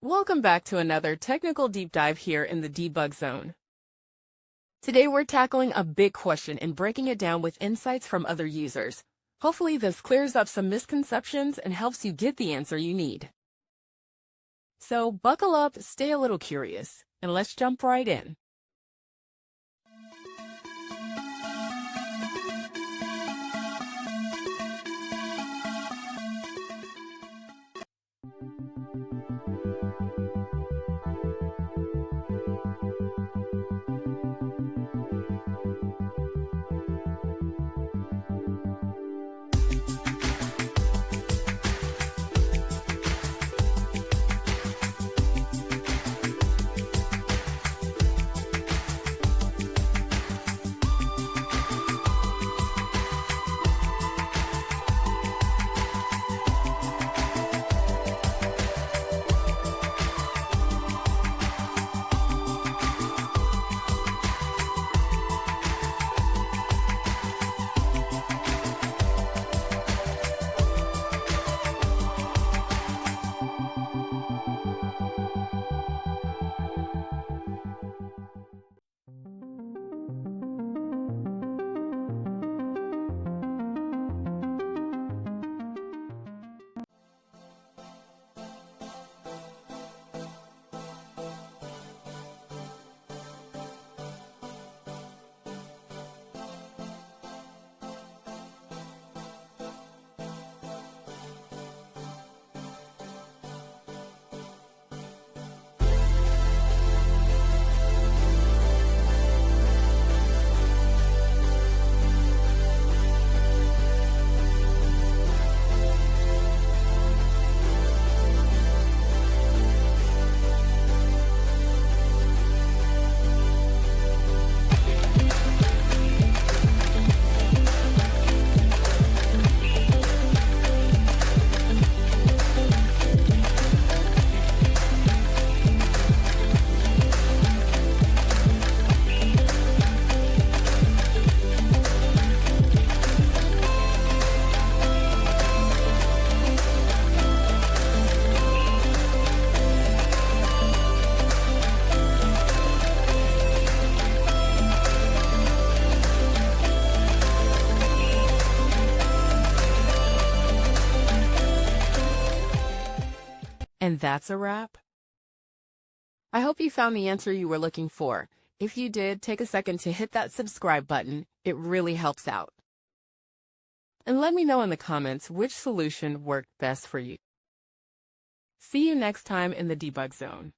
Welcome back to another technical deep dive here in the debug zone. Today we're tackling a big question and breaking it down with insights from other users. Hopefully this clears up some misconceptions and helps you get the answer you need. So buckle up, stay a little curious, and let's jump right in. And that's a wrap. I hope you found the answer you were looking for. If you did, take a second to hit that subscribe button. It really helps out. And let me know in the comments which solution worked best for you. See you next time in the debug zone.